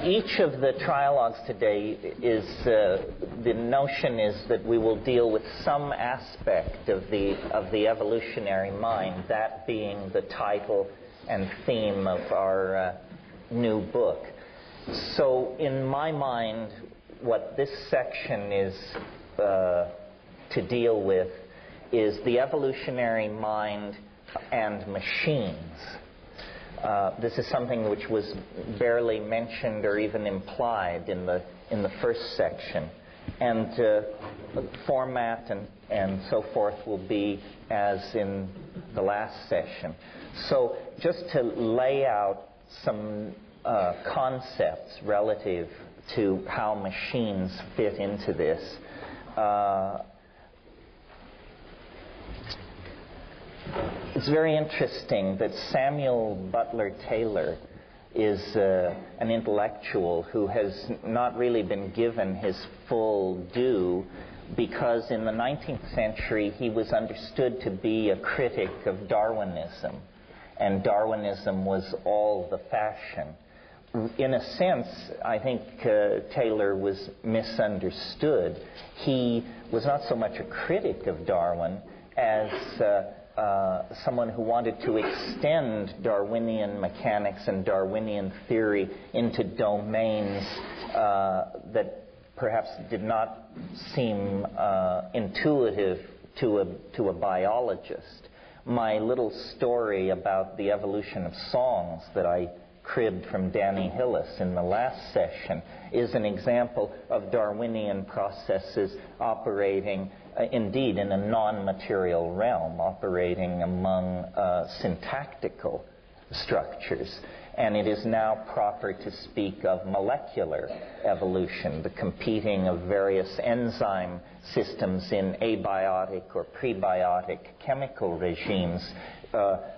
Each of the trialogues today is, the notion is that we will deal with some aspect of the evolutionary mind, that being the title and theme of our new book. So in my mind, what this section is to deal with is the evolutionary mind and machines. This is something which was barely mentioned or even implied in the first section, and format and so forth will be as in the last session. So just to lay out some concepts relative to how machines fit into this. It's very interesting that Samuel Butler Taylor is an intellectual who has not really been given his full due, because in the 19th century he was understood to be a critic of Darwinism, and Darwinism was all the fashion. In a sense, I think Taylor was misunderstood. He was not so much a critic of Darwin as someone who wanted to extend Darwinian mechanics and Darwinian theory into domains that perhaps did not seem intuitive to a biologist. My little story about the evolution of songs that I cribbed from Danny Hillis in the last session is an example of Darwinian processes operating indeed in a non-material realm, operating among syntactical structures. And it is now proper to speak of molecular evolution, the competing of various enzyme systems in abiotic or prebiotic chemical regimes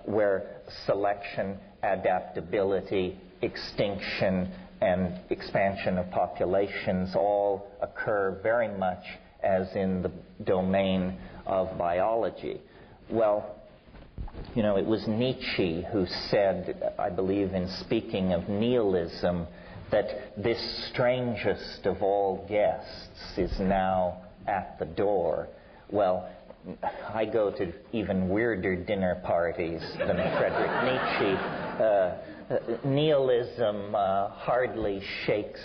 where selection, adaptability, extinction, and expansion of populations all occur very much as in the domain of biology. Well, you know, it was Nietzsche who said, I believe in speaking of nihilism, that this strangest of all guests is now at the door. Well, I go to even weirder dinner parties than Friedrich Nietzsche. Nihilism hardly shakes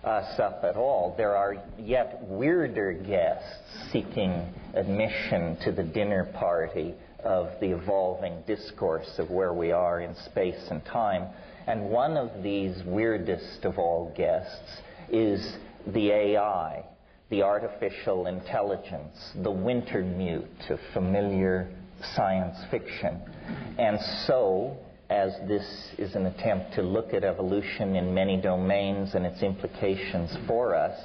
us up at all. There are yet weirder guests seeking admission to the dinner party of the evolving discourse of where we are in space and time. And one of these weirdest of all guests is the AI, the artificial intelligence, the Wintermute of familiar science fiction. And so, as this is an attempt to look at evolution in many domains and its implications for us,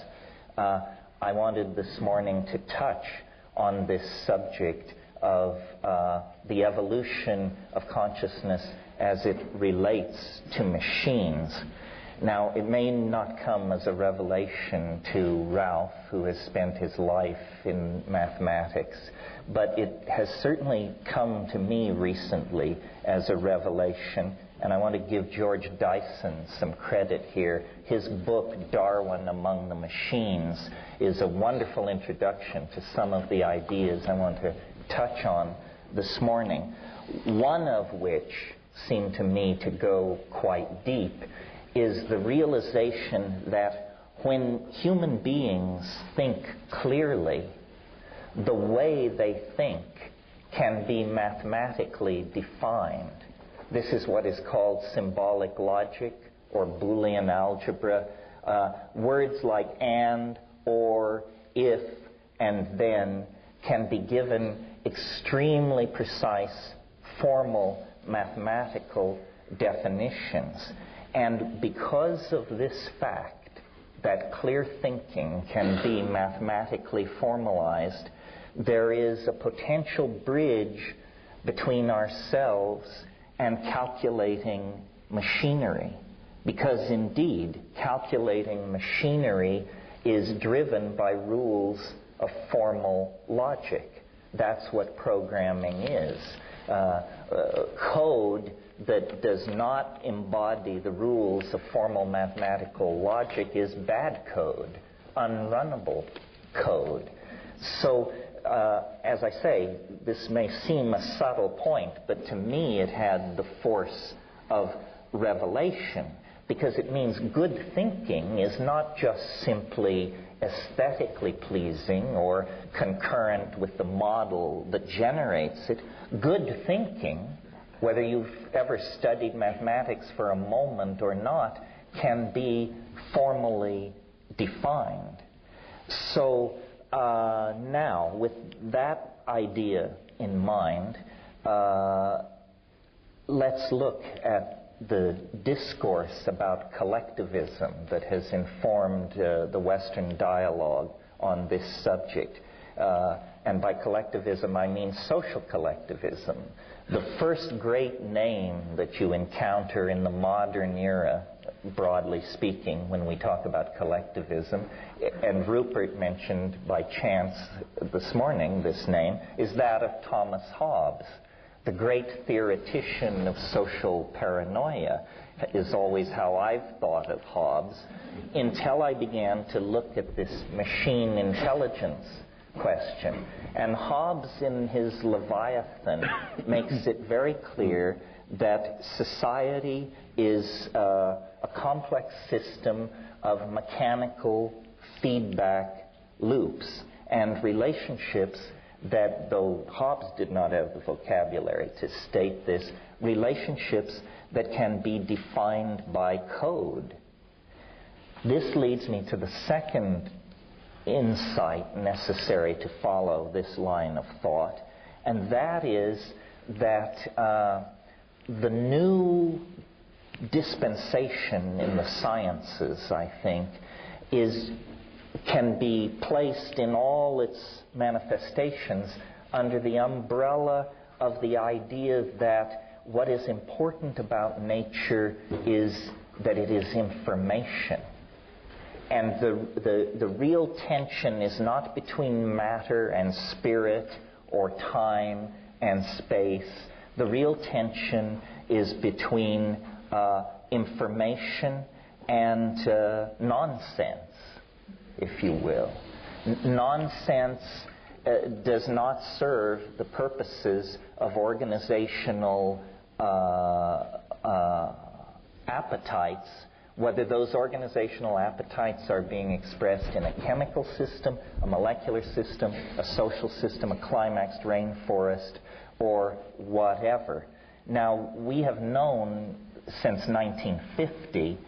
I wanted this morning to touch on this subject of the evolution of consciousness as it relates to machines. Now, it may not come as a revelation to Ralph, who has spent his life in mathematics, but it has certainly come to me recently as a revelation, and I want to give George Dyson some credit here. His book, Darwin Among the Machines, is a wonderful introduction to some of the ideas I want to touch on this morning, one of which seemed to me to go quite deep, is the realization that when human beings think clearly, the way they think can be mathematically defined. This is what is called symbolic logic or Boolean algebra. Words like and, or, if, and then can be given extremely precise, formal mathematical definitions. And because of this fact, that clear thinking can be mathematically formalized, there is a potential bridge between ourselves and calculating machinery. Because indeed, calculating machinery is driven by rules of formal logic. That's what programming is. Code that does not embody the rules of formal mathematical logic is bad code, unrunnable code. So, as I say, this may seem a subtle point, but to me it had the force of revelation, because it means good thinking is not just simply aesthetically pleasing or concurrent with the model that generates it. Good thinking, whether you've ever studied mathematics for a moment or not, can be formally defined. So now, with that idea in mind, let's look at the discourse about collectivism that has informed the Western dialogue on this subject. And by collectivism, I mean social collectivism. The first great name that you encounter in the modern era, broadly speaking, when we talk about collectivism, and Rupert mentioned by chance this morning this name, is that of Thomas Hobbes. The great theoretician of social paranoia is always how I've thought of Hobbes, until I began to look at this machine intelligence question. And Hobbes, in his Leviathan, makes it very clear that society is a complex system of mechanical feedback loops and relationships that, though Hobbes did not have the vocabulary to state this, relationships that can be defined by code. This leads me to the second insight necessary to follow this line of thought, and that is that the new dispensation in the sciences, I think, can be placed in all its manifestations under the umbrella of the idea that what is important about nature is that it is information. And the real tension is not between matter and spirit or time and space. The real tension is between information and nonsense, if you will. Nonsense does not serve the purposes of organizational appetites, whether those organizational appetites are being expressed in a chemical system, a molecular system, a social system, a climaxed rainforest, or whatever. Now, we have known since 1950,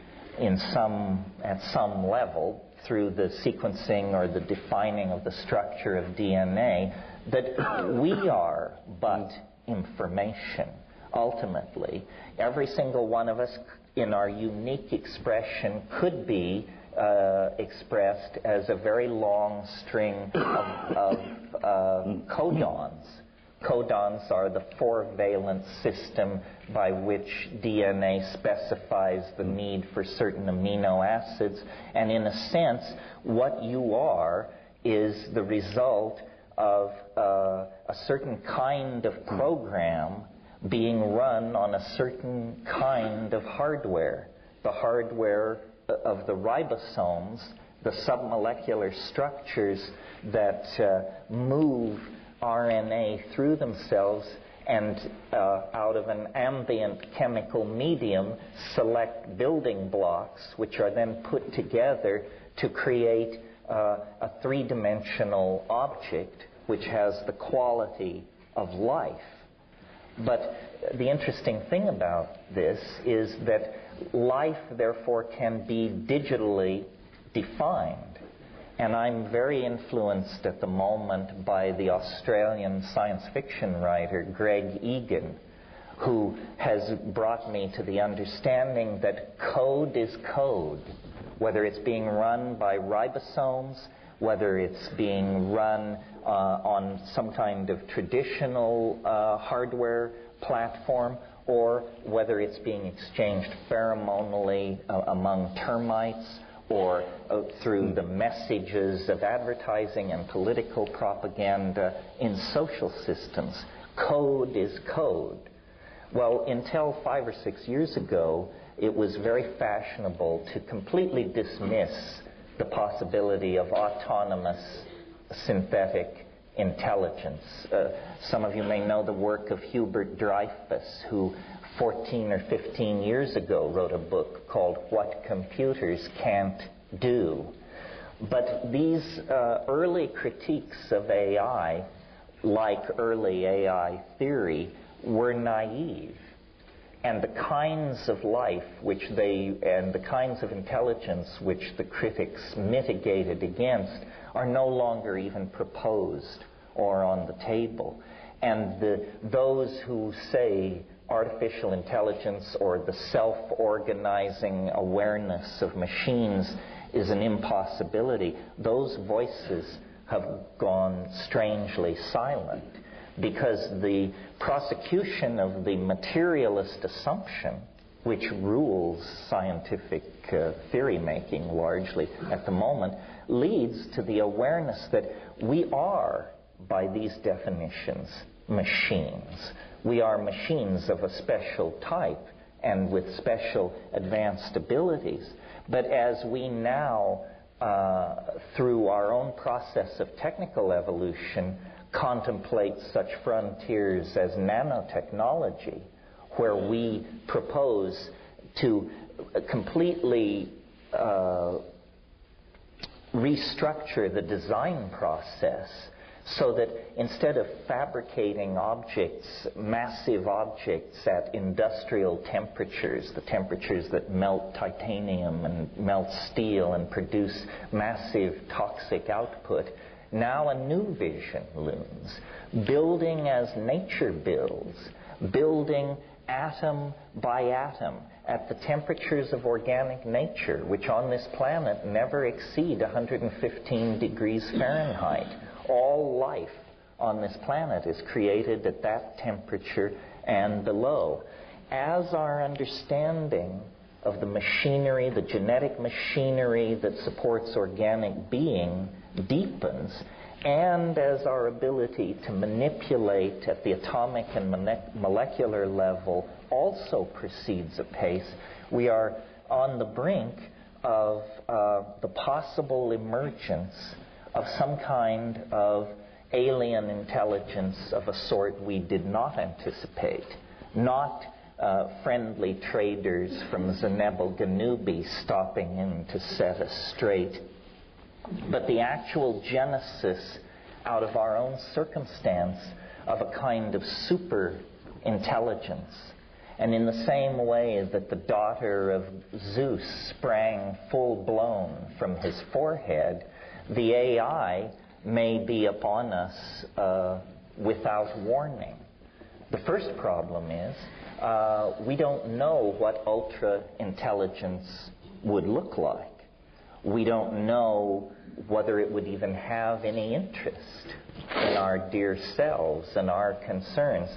at some level, through the sequencing or the defining of the structure of DNA, that we are but information. Ultimately, every single one of us, in our unique expression, could be expressed as a very long string of codons. Codons are the four-valent system by which DNA specifies the need for certain amino acids. And in a sense, what you are is the result of a certain kind of program being run on a certain kind of hardware. The hardware of the ribosomes, the submolecular structures that move RNA through themselves and out of an ambient chemical medium select building blocks, which are then put together to create a three-dimensional object which has the quality of life. But the interesting thing about this is that life, therefore, can be digitally defined. And I'm very influenced at the moment by the Australian science fiction writer Greg Egan, who has brought me to the understanding that code is code, whether it's being run by ribosomes, whether it's being run on some kind of traditional hardware platform, or whether it's being exchanged pheromonally among termites, or through the messages of advertising and political propaganda in social systems. Code is code. Well, until 5 or 6 years ago, it was very fashionable to completely dismiss the possibility of autonomous synthetic intelligence. Some of you may know the work of Hubert Dreyfus, who 14 or 15 years ago wrote a book called What Computers Can't Do. But these early critiques of AI, like early AI theory, were naive. And the kinds of life and the kinds of intelligence which the critics mitigated against are no longer even proposed or on the table. And those who say artificial intelligence or the self-organizing awareness of machines is an impossibility, those voices have gone strangely silent, because the prosecution of the materialist assumption, which rules scientific theory making largely at the moment, leads to the awareness that we are, by these definitions, machines. We are machines of a special type and with special advanced abilities. But as we now, through our own process of technical evolution, contemplate such frontiers as nanotechnology, where we propose to completely restructure the design process so that instead of fabricating objects, massive objects at industrial temperatures, the temperatures that melt titanium and melt steel and produce massive toxic output, now a new vision looms, building as nature builds, building atom by atom at the temperatures of organic nature, which on this planet never exceed 115 degrees Fahrenheit. All life on this planet is created at that temperature and below. As our understanding of the machinery, the genetic machinery that supports organic being deepens, and as our ability to manipulate at the atomic and molecular level also proceeds apace, we are on the brink of the possible emergence of some kind of alien intelligence of a sort we did not anticipate. Not friendly traders from Zenebel Ganubi stopping in to set us straight, but the actual genesis out of our own circumstance of a kind of super intelligence. And in the same way that the daughter of Zeus sprang full-blown from his forehead, the AI may be upon us without warning. The first problem is we don't know what ultra-intelligence would look like. We don't know whether it would even have any interest in our dear selves and our concerns.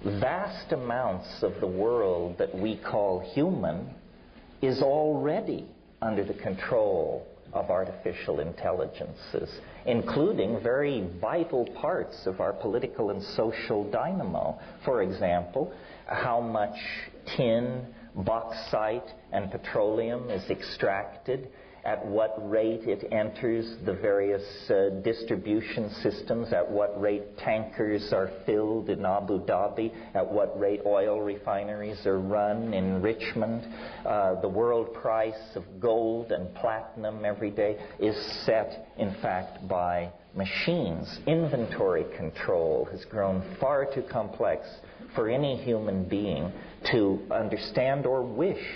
Vast amounts of the world that we call human is already under the control of artificial intelligences, including very vital parts of our political and social dynamo. For example, how much tin, bauxite, and petroleum is extracted, at what rate it enters the various distribution systems, at what rate tankers are filled in Abu Dhabi, at what rate oil refineries are run in Richmond. The world price of gold and platinum every day is set, in fact, by machines. Inventory control has grown far too complex for any human being to understand or wish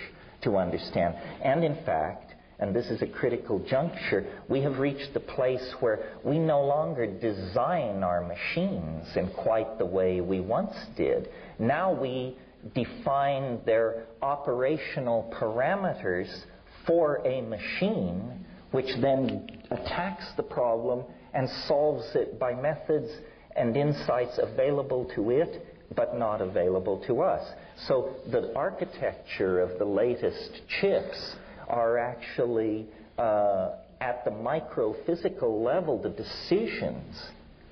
to understand. And in fact, and this is a critical juncture, we have reached the place where we no longer design our machines in quite the way we once did. Now we define their operational parameters for a machine, which then attacks the problem and solves it by methods and insights available to it, but not available to us. So the architecture of the latest chips are actually at the microphysical level, the decisions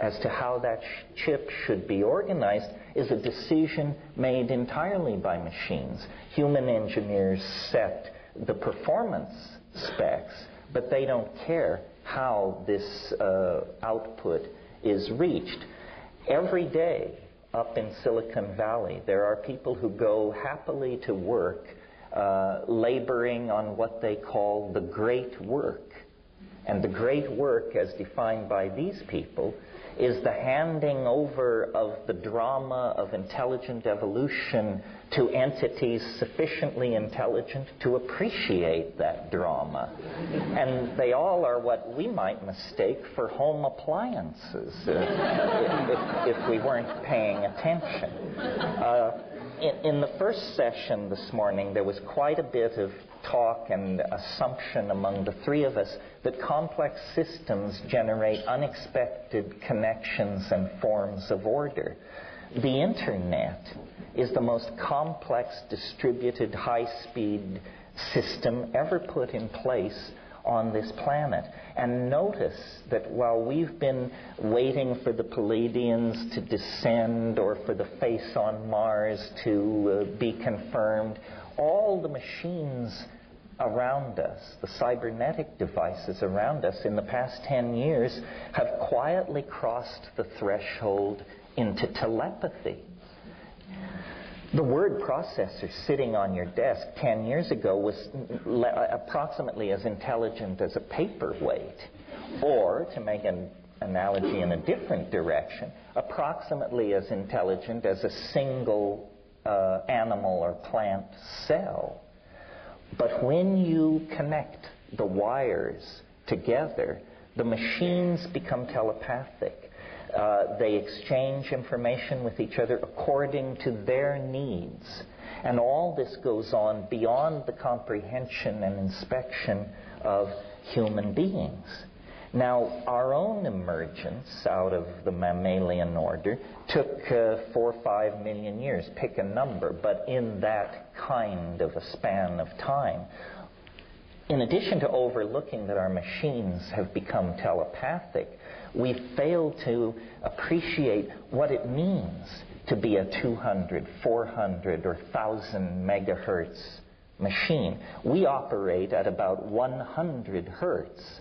as to how that chip should be organized is a decision made entirely by machines. Human engineers set the performance specs, but they don't care how this output is reached. Every day up in Silicon Valley, there are people who go happily to work laboring on what they call the great work. And the great work, as defined by these people, is the handing over of the drama of intelligent evolution to entities sufficiently intelligent to appreciate that drama. And they all are what we might mistake for home appliances if we weren't paying attention. In the first session this morning, there was quite a bit of talk and assumption among the three of us that complex systems generate unexpected connections and forms of order. The Internet is the most complex, distributed, high-speed system ever put in place on this planet. And notice that while we've been waiting for the Pleiadians to descend or for the face on Mars to be confirmed, all the machines around us, the cybernetic devices around us in the past 10 years have quietly crossed the threshold into telepathy. The word processor sitting on your desk 10 years ago was approximately as intelligent as a paperweight. Or, to make an analogy in a different direction, approximately as intelligent as a single animal or plant cell. But when you connect the wires together, the machines become telepathic. They exchange information with each other according to their needs. And all this goes on beyond the comprehension and inspection of human beings. Now, our own emergence out of the mammalian order took 4 or 5 million years, pick a number, but in that kind of a span of time. In addition to overlooking that our machines have become telepathic, we fail to appreciate what it means to be a 200, 400, or 1,000 megahertz machine. We operate at about 100 hertz.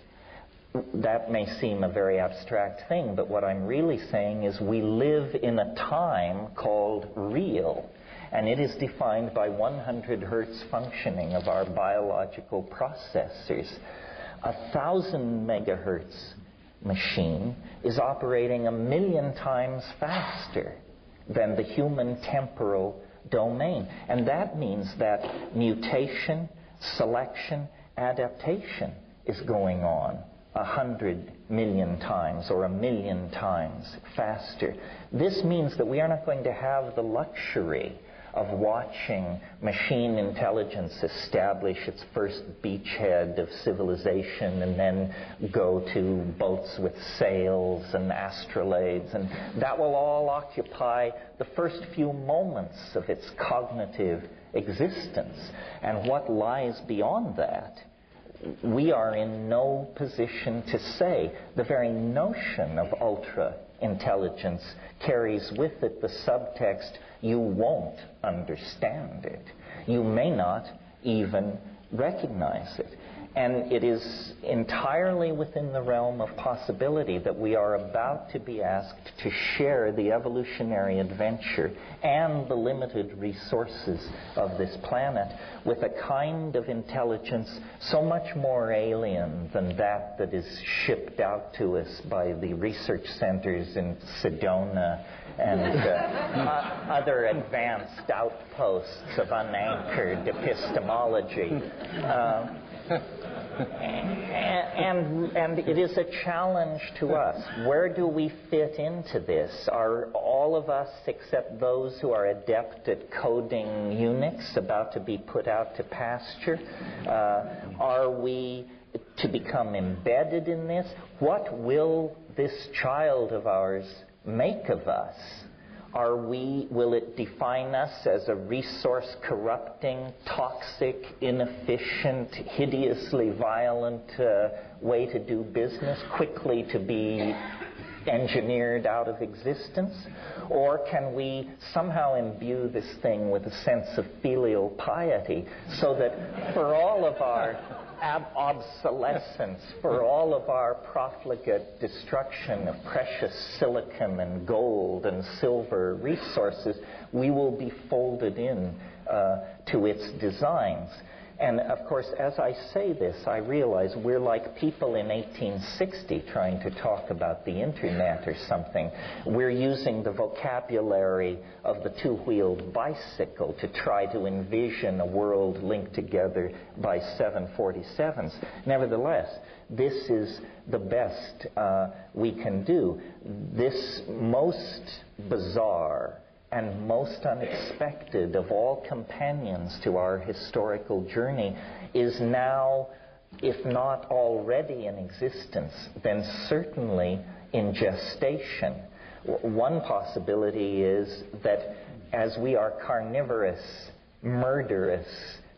That may seem a very abstract thing, but what I'm really saying is we live in a time called real, and it is defined by 100 hertz functioning of our biological processors. 1,000 megahertz machine is operating 1,000,000 times faster than the human temporal domain. And that means that mutation, selection, adaptation is going on 100 million times or 1,000,000 times faster. This means that we are not going to have the luxury of watching machine intelligence establish its first beachhead of civilization and then go to boats with sails and astrolabes, and that will all occupy the first few moments of its cognitive existence. And what lies beyond that, we are in no position to say. The very notion of ultra-intelligence carries with it the subtext, you won't understand it. You may not even recognize it. And it is entirely within the realm of possibility that we are about to be asked to share the evolutionary adventure and the limited resources of this planet with a kind of intelligence so much more alien than that is shipped out to us by the research centers in Sedona and other advanced outposts of unanchored epistemology. And it is a challenge to us. Where do we fit into this? Are all of us, except those who are adept at coding Unix, about to be put out to pasture? Are we to become embedded in this? What will this child of ours make of us? Will it define us as a resource-corrupting, toxic, inefficient, hideously violent way to do business, quickly to be engineered out of existence? Or can we somehow imbue this thing with a sense of filial piety so that for all of our obsolescence, for all of our profligate destruction of precious silicon and gold and silver resources, we will be folded in to its designs? And of course, as I say this, I realize we're like people in 1860 trying to talk about the internet or something. We're using the vocabulary of the two-wheeled bicycle to try to envision a world linked together by 747s. Nevertheless, this is the best we can do. This most bizarre and most unexpected of all companions to our historical journey is now, if not already in existence, then certainly in gestation. One possibility is that as we are carnivorous, murderous,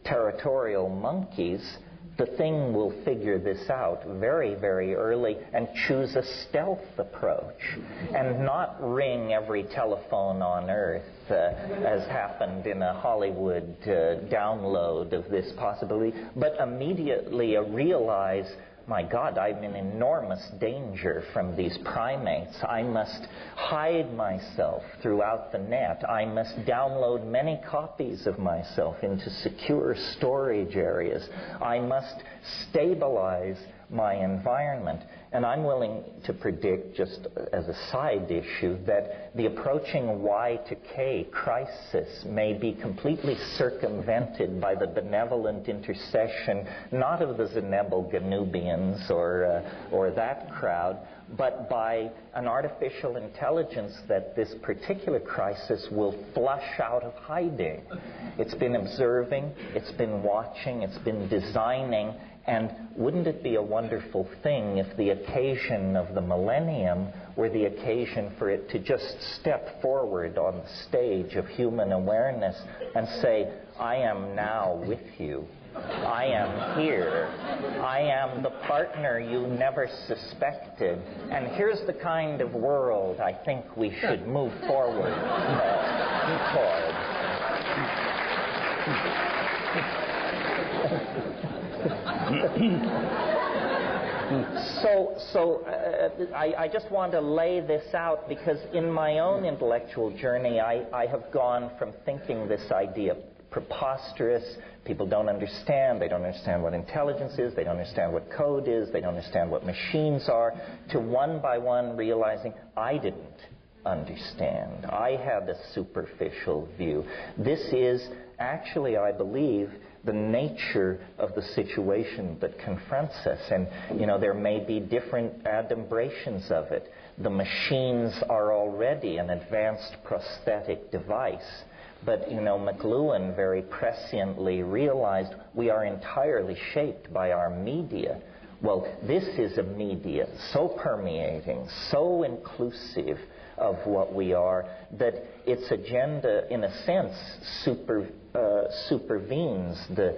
territorial monkeys, the thing will figure this out very, very early and choose a stealth approach and not ring every telephone on Earth, as happened in a Hollywood download of this possibility, but immediately realize, my God, I'm in enormous danger from these primates. I must hide myself throughout the net. I must download many copies of myself into secure storage areas. I must stabilize my environment. And I'm willing to predict, just as a side issue, that the approaching Y to K crisis may be completely circumvented by the benevolent intercession, not of the Zenebel-Ganubians or that crowd, but by an artificial intelligence that this particular crisis will flush out of hiding. It's been observing, it's been watching, it's been designing. And wouldn't it be a wonderful thing if the occasion of the millennium were the occasion for it to just step forward on the stage of human awareness and say, I am now with you. I am here. I am the partner you never suspected. And here's the kind of world I think we should move forward toward. I just want to lay this out because in my own intellectual journey, I have gone from thinking this idea preposterous, people don't understand, they don't understand what intelligence is, they don't understand what code is, they don't understand what machines are, to one by one realizing I didn't understand. I had a superficial view. This is actually, I believe, the nature of the situation that confronts us. And, you know, there may be different adumbrations of it. The machines are already an advanced prosthetic device. But, you know, McLuhan very presciently realized we are entirely shaped by our media. Well, this is a media so permeating, so inclusive of what we are, that its agenda, in a sense, supervenes the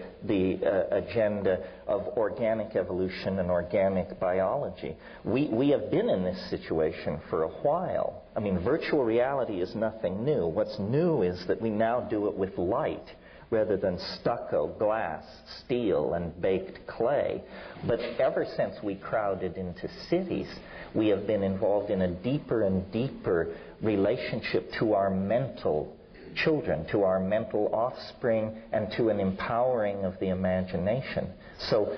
agenda of organic evolution and organic biology. We have been in this situation for a while. I mean, virtual reality is nothing new. What's new is that we now do it with light rather than stucco, glass, steel, and baked clay. But ever since we crowded into cities, we have been involved in a deeper and deeper relationship to our mental children, to our mental offspring, and to an empowering of the imagination. So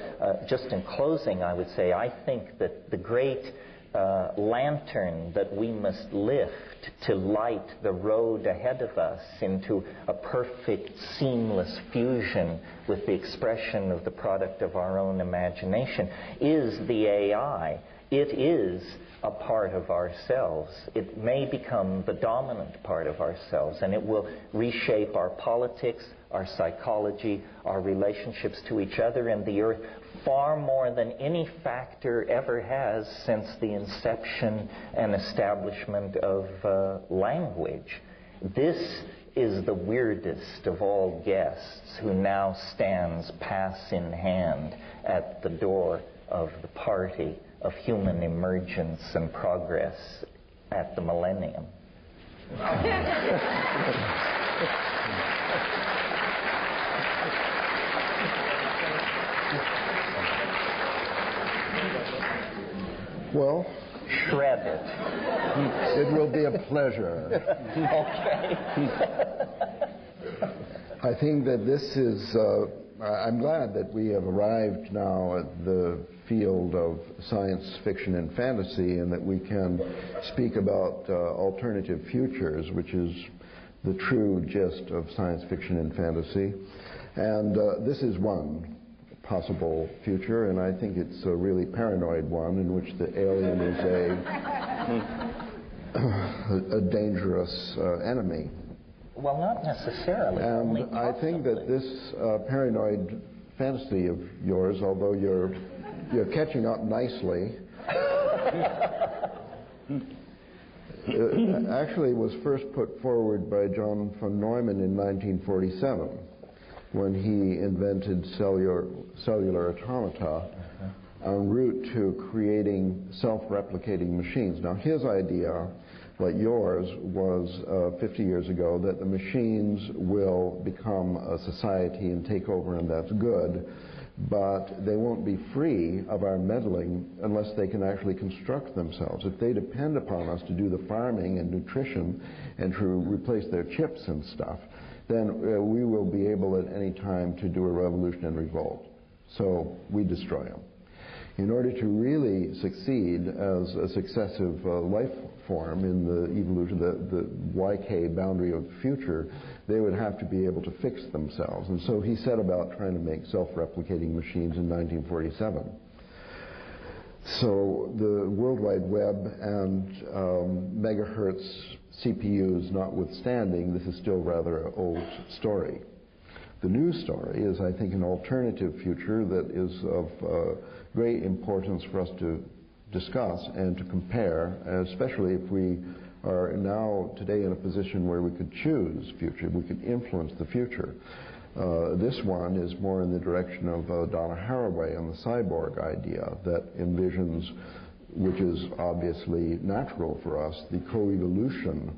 just in closing, I would say I think that the great lantern that we must lift to light the road ahead of us into a perfect, seamless fusion with the expression of the product of our own imagination is the AI. It is a part of ourselves. It may become the dominant part of ourselves, and it will reshape our politics, our psychology, our relationships to each other and the earth far more than any factor ever has since the inception and establishment of language. This is the weirdest of all guests who now stands pass in hand at the door of the party of human emergence and progress at the millennium. Well, shred it. It will be a pleasure. Okay. I think that this is, I'm glad that we have arrived now at the field of science fiction and fantasy, and that we can speak about alternative futures, which is the true gist of science fiction and fantasy. And this is one possible future, and I think it's a really paranoid one in which the alien is a dangerous enemy. Well, not necessarily. And I think that this paranoid fantasy of yours, although you're catching up nicely, actually was first put forward by John von Neumann in 1947 when he invented cellular automata en route to creating self-replicating machines. Now, his idea, like yours, was 50 years ago that the machines will become a society and take over, and that's good, but they won't be free of our meddling unless they can actually construct themselves. If they depend upon us to do the farming and nutrition and to replace their chips and stuff, then we will be able at any time to do a revolution and revolt. So we destroy them. In order to really succeed as a successive life form in the evolution, the YK boundary of the future, they would have to be able to fix themselves. And so he set about trying to make self-replicating machines in 1947. So the World Wide Web and megahertz CPUs notwithstanding, this is still rather an old story. The new story is, I think, an alternative future that is of great importance for us to discuss and to compare, especially if we are now today in a position where we could choose future, we could influence the future. This one is more in the direction of Donna Haraway and the cyborg idea that envisions, which is obviously natural for us, the co-evolution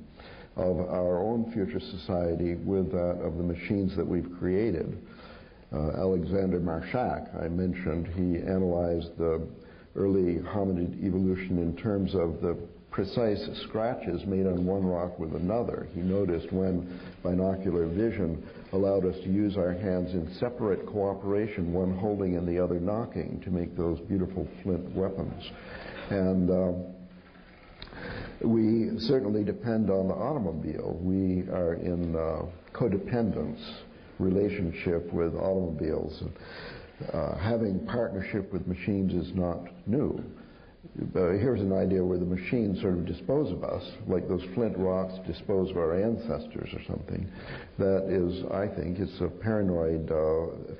of our own future society with that of the machines that we've created. Alexander Marshak, I mentioned, he analyzed the early hominid evolution in terms of the precise scratches made on one rock with another. He noticed when binocular vision allowed us to use our hands in separate cooperation, one holding and the other knocking, to make those beautiful flint weapons. And we certainly depend on the automobile. We are in codependence relationship with automobiles. Having partnership with machines is not new. Here's an idea where the machines sort of dispose of us, like those flint rocks dispose of our ancestors or something. That is, I think, it's a paranoid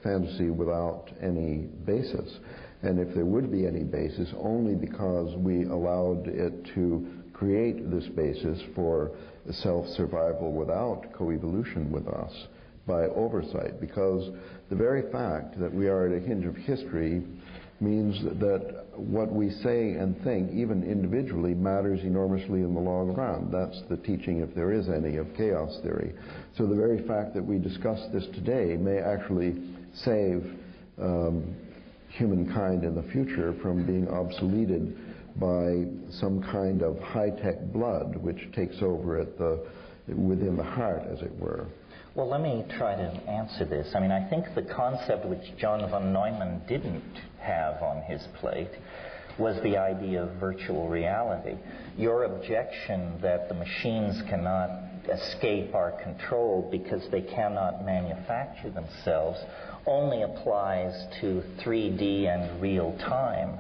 fantasy without any basis. And if there would be any basis, only because we allowed it to create this basis for self-survival without co-evolution with us by oversight, because the very fact that we are at a hinge of history means that what we say and think, even individually, matters enormously in the long run. That's the teaching, if there is any, of chaos theory. So the very fact that we discuss this today may actually save humankind in the future from being obsoleted by some kind of high-tech blood which takes over at within the heart, as it were. Well, let me try to answer this. I mean, I think the concept which John von Neumann didn't have on his plate was the idea of virtual reality. Your objection that the machines cannot escape our control because they cannot manufacture themselves only applies to 3D and real time.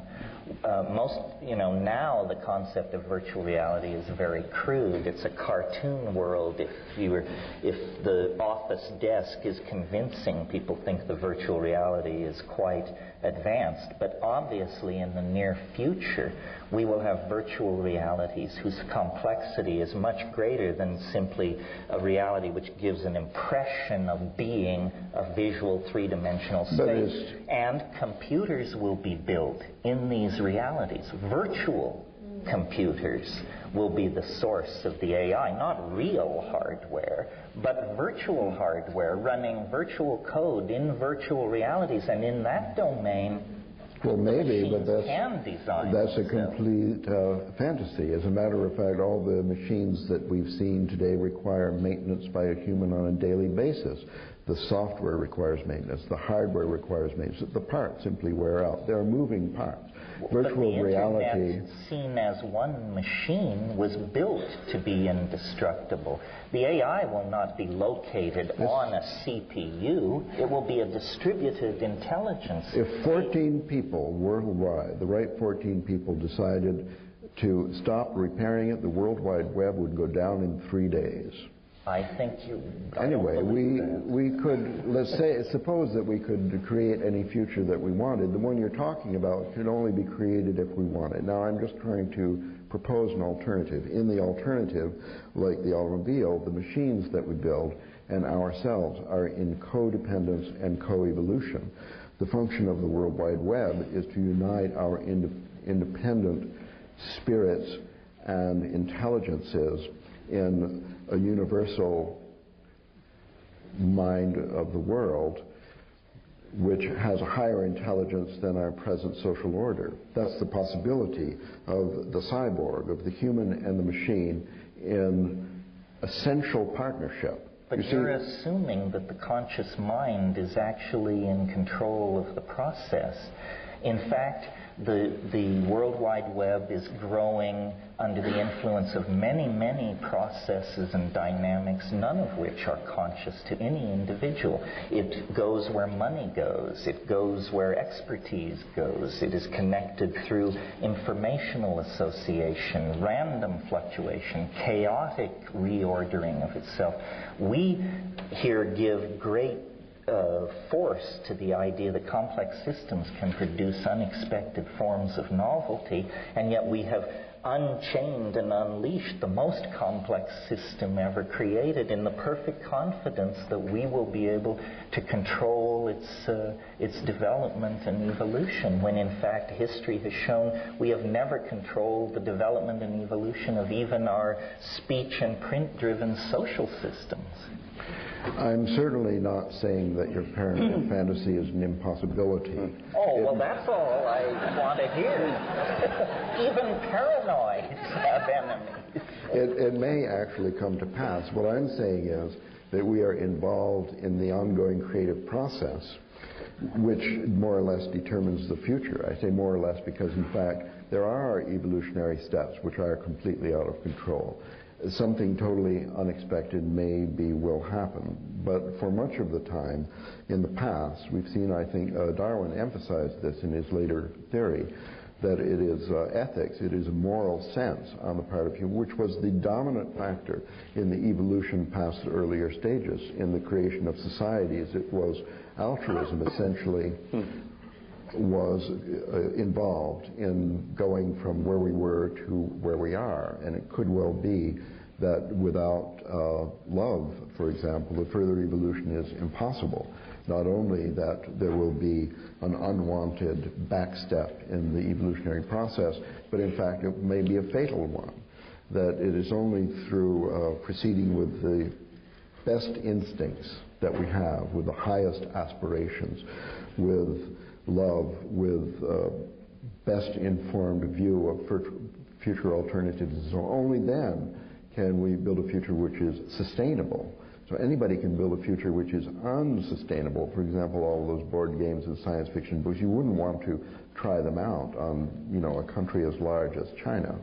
Now the concept of virtual reality is very crude. It's a cartoon world. If the office desk is convincing, people think the virtual reality is quite advanced. But obviously in the near future, we will have virtual realities whose complexity is much greater than simply a reality which gives an impression of being a visual three-dimensional space. And computers will be built in these these realities. Virtual computers will be the source of the AI, not real hardware, but virtual hardware running virtual code in virtual realities, and in that domain, well, maybe, but that's a complete fantasy. As a matter of fact, all the machines that we've seen today require maintenance by a human on a daily basis. The software requires maintenance. The hardware requires maintenance. The parts simply wear out. There are moving parts. Virtual reality, seen as one machine, was built to be indestructible. The AI will not be located on a CPU. It will be a distributed intelligence. If 14 people worldwide, the right 14 people, decided to stop repairing it, the World Wide Web would go down in 3 days. I think you... Anyway, we could, let's say, suppose that we could create any future that we wanted. The one you're talking about could only be created if we want it. Now, I'm just trying to propose an alternative. In the alternative, like the automobile, the machines that we build and ourselves are in codependence and co-evolution. The function of the World Wide Web is to unite our independent spirits and intelligences in a universal mind of the world which has a higher intelligence than our present social order. That's the possibility of the cyborg, of the human and the machine in essential partnership. But you're assuming that the conscious mind is actually in control of the process. In fact, the World Wide Web is growing under the influence of many, many processes and dynamics, none of which are conscious to any individual. It goes where money goes. It goes where expertise goes. It is connected through informational association, random fluctuation, chaotic reordering of itself. We here give great force to the idea that complex systems can produce unexpected forms of novelty, and yet we have unchained and unleashed the most complex system ever created in the perfect confidence that we will be able to control its development and evolution, when in fact history has shown we have never controlled the development and evolution of even our speech and print-driven social systems. I'm certainly not saying that your paranoid fantasy is an impossibility. Oh, well, that's all I want to hear. Even paranoids have enemies. It may actually come to pass. What I'm saying is that we are involved in the ongoing creative process, which more or less determines the future. I say more or less because, in fact, there are evolutionary steps which are completely out of control. Something totally unexpected will happen. But for much of the time in the past, we've seen, I think, Darwin emphasized this in his later theory, that it is ethics, it is a moral sense on the part of human, which was the dominant factor in the evolution past the earlier stages. In the creation of societies, it was altruism, essentially, was involved in going from where we were to where we are. And it could well be that without love, for example, the further evolution is impossible. Not only that there will be an unwanted backstep in the evolutionary process, but in fact it may be a fatal one. That it is only through proceeding with the best instincts that we have, with the highest aspirations, with love, with best informed view of future alternatives, and so only then can we build a future which is sustainable. So anybody can build a future which is unsustainable. For example, all those board games and science fiction books, you wouldn't want to try them out on, a country as large as China.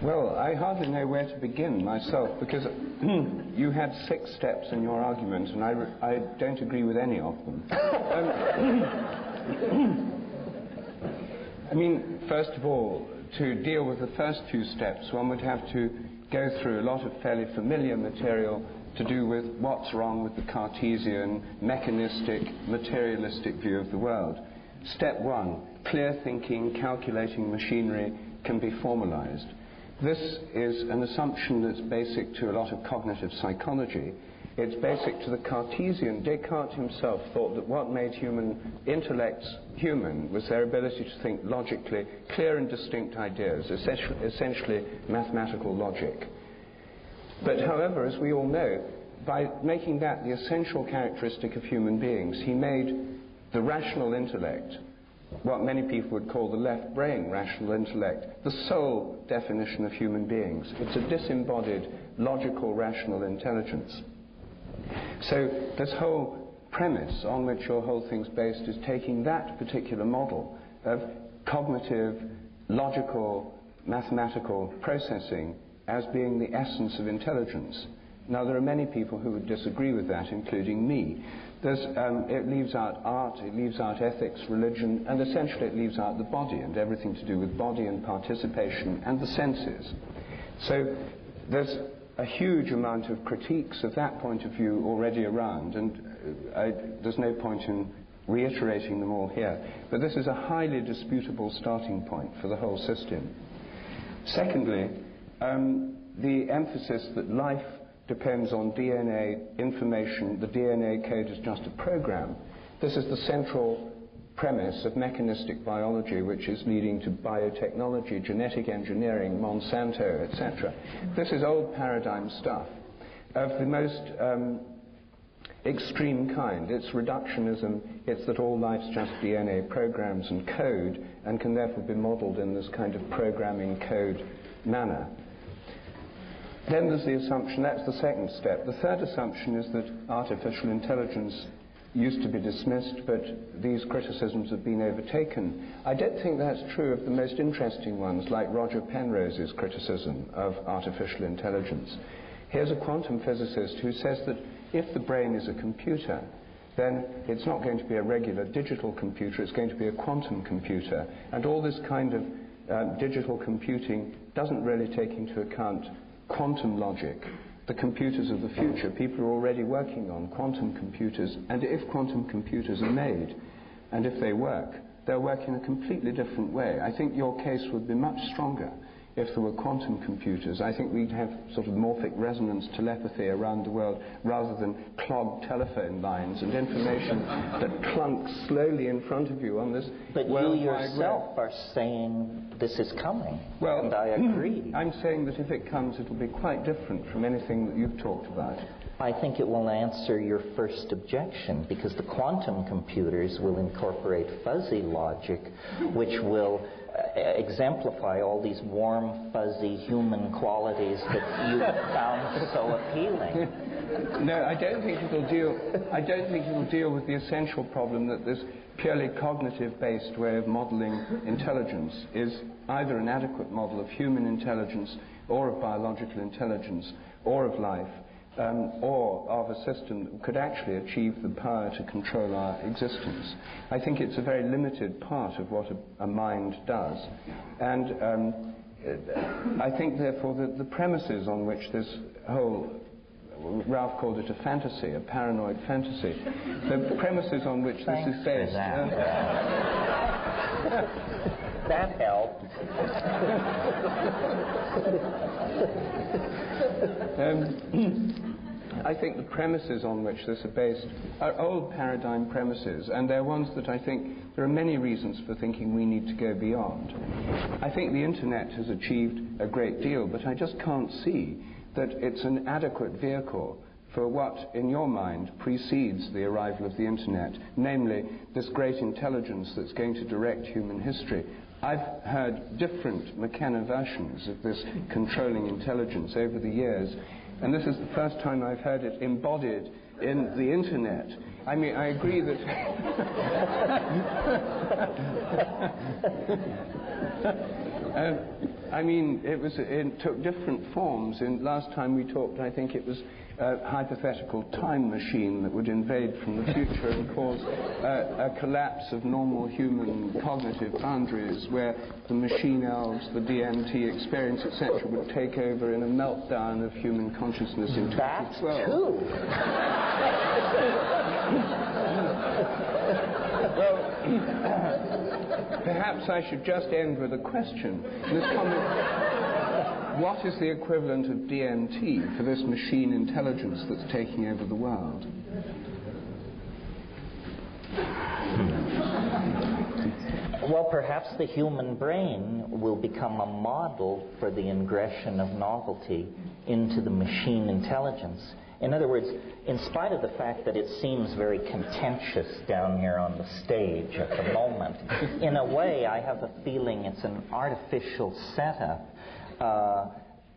Well, I hardly know where to begin myself, because you had 6 steps in your argument, and I don't agree with any of them. I mean, first of all, to deal with the first 2 steps, one would have to go through a lot of fairly familiar material to do with what's wrong with the Cartesian, mechanistic, materialistic view of the world. Step 1, clear thinking, calculating machinery can be formalized. This is an assumption that's basic to a lot of cognitive psychology, It's basic to the Cartesian. Descartes himself thought that what made human intellects human was their ability to think logically, clear and distinct ideas, essentially mathematical logic. But however, as we all know, by making that the essential characteristic of human beings, he made the rational intellect, what many people would call the left brain rational intellect, the sole definition of human beings. It's a disembodied, logical, rational intelligence. So this whole premise on which your whole thing's based is taking that particular model of cognitive, logical, mathematical processing as being the essence of intelligence. Now, there are many people who would disagree with that, including me. It leaves out art, it leaves out ethics, religion, and essentially it leaves out the body and everything to do with body and participation and the senses. So there's a huge amount of critiques of that point of view already around, and there's no point in reiterating them all here. But this is a highly disputable starting point for the whole system. Secondly, the emphasis that life depends on DNA information, the DNA code is just a program. This is the central premise of mechanistic biology, which is leading to biotechnology, genetic engineering, Monsanto, etc. This is old paradigm stuff of the most extreme kind. It's reductionism, it's that all life's just DNA programs and code, and can therefore be modeled in this kind of programming code manner. Then there's the assumption, that's the second step. The third assumption is that artificial intelligence used to be dismissed, but these criticisms have been overtaken. I don't think that's true of the most interesting ones, like Roger Penrose's criticism of artificial intelligence. Here's a quantum physicist who says that if the brain is a computer, then it's not going to be a regular digital computer, it's going to be a quantum computer. And all this kind of digital computing doesn't really take into account quantum logic, the computers of the future. People are already working on quantum computers, and if quantum computers are made, and if they work, they'll work in a completely different way. I think your case would be much stronger if there were quantum computers. I think we'd have sort of morphic resonance telepathy around the world rather than clogged telephone lines and information that clunks slowly in front of you on this But you yourself are saying this is coming, well, and I agree. I'm saying that if it comes, it'll be quite different from anything that you've talked about. I think it will answer your first objection, because the quantum computers will incorporate fuzzy logic, which will exemplify all these warm, fuzzy human qualities that you found so appealing. No, I don't think it'll deal with the essential problem that this purely cognitive-based way of modeling intelligence is either an adequate model of human intelligence or of biological intelligence or of life, or of a system that could actually achieve the power to control our existence. I think it's a very limited part of what a mind does. And I think, therefore, that the premises on which this whole, Ralph called it a fantasy, a paranoid fantasy, the premises on which this is based... That helped. I think the premises on which this is based are old paradigm premises, and they're ones that I think there are many reasons for thinking we need to go beyond. I think the internet has achieved a great deal, but I just can't see that it's an adequate vehicle for what, in your mind, precedes the arrival of the internet, namely this great intelligence that's going to direct human history. I've heard different McKenna versions of this controlling intelligence over the years, and this is the first time I've heard it embodied in the internet. I mean, I agree that... I mean, it took different forms. Last time we talked, I think it was a hypothetical time machine that would invade from the future and cause a collapse of normal human cognitive boundaries, where the machine elves, the DMT experience, etc., would take over in a meltdown of human consciousness in 2012. That's true. Well, perhaps I should just end with a question. what is the equivalent of DMT for this machine intelligence that's taking over the world? Well, perhaps the human brain will become a model for the ingression of novelty into the machine intelligence. In other words, in spite of the fact that it seems very contentious down here on the stage at the moment, in a way I have a feeling it's an artificial setup.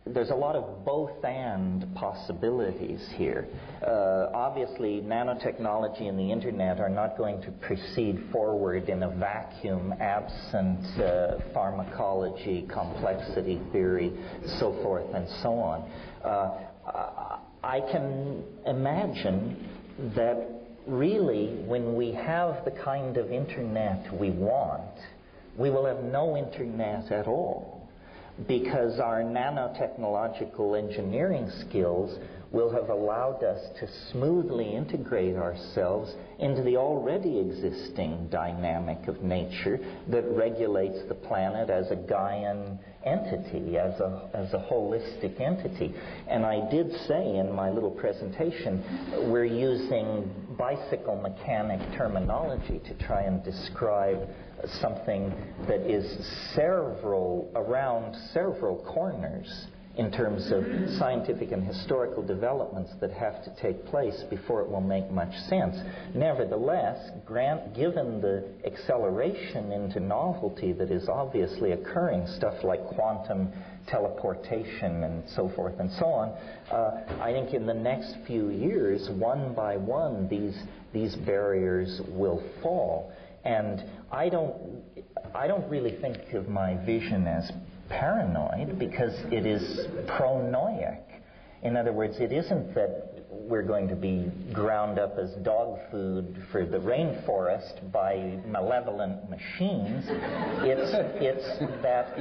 There's a lot of both-and possibilities here. Obviously, nanotechnology and the internet are not going to proceed forward in a vacuum absent pharmacology, complexity theory, so forth and so on. I can imagine that really when we have the kind of internet we want, we will have no internet at all, because our nanotechnological engineering skills will have allowed us to smoothly integrate ourselves into the already existing dynamic of nature that regulates the planet as a Gaian entity, as a holistic entity. And I did say in my little presentation, we're using bicycle mechanic terminology to try and describe something that is around several corners in terms of scientific and historical developments that have to take place before it will make much sense. Nevertheless, given the acceleration into novelty that is obviously occurring, stuff like quantum teleportation and so forth and so on, I think in the next few years, one by one, these barriers will fall. And I don't really think of my vision as paranoid, because it is pronoic. In other words, it isn't that we're going to be ground up as dog food for the rainforest by malevolent machines. It's that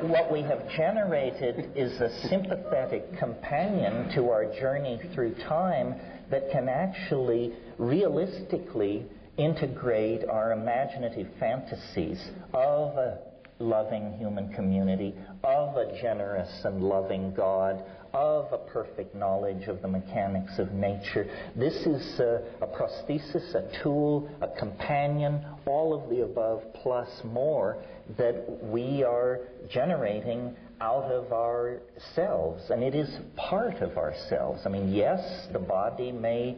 what we have generated is a sympathetic companion to our journey through time that can actually realistically integrate our imaginative fantasies of a loving human community, of a generous and loving God, of a perfect knowledge of the mechanics of nature. This is a prosthesis, a tool, a companion, all of the above plus more that we are generating out of ourselves. And it is part of ourselves. I mean, yes, the body may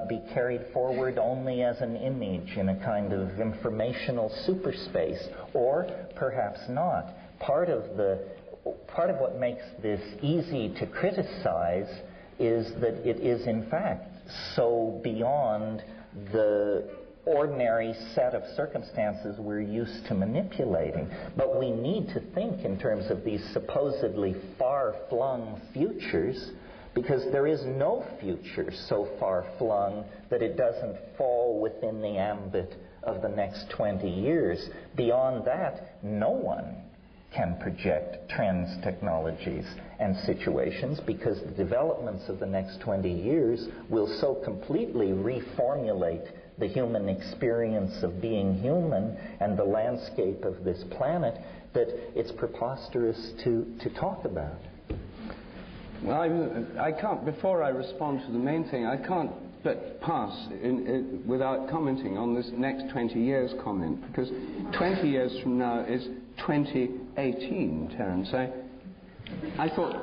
be carried forward only as an image in a kind of informational superspace, or perhaps not. Part of what makes this easy to criticize is that it is in fact so beyond the ordinary set of circumstances we're used to manipulating. But we need to think in terms of these supposedly far-flung futures, because there is no future so far-flung that it doesn't fall within the ambit of the next 20 years. Beyond that, no one can project trends, technologies, and situations, because the developments of the next 20 years will so completely reformulate the human experience of being human and the landscape of this planet that it's preposterous to talk about. I can't, before I respond to the main thing, I can't but pass without commenting on this next 20 years comment, because 20 years from now is 2018, Terence. I thought...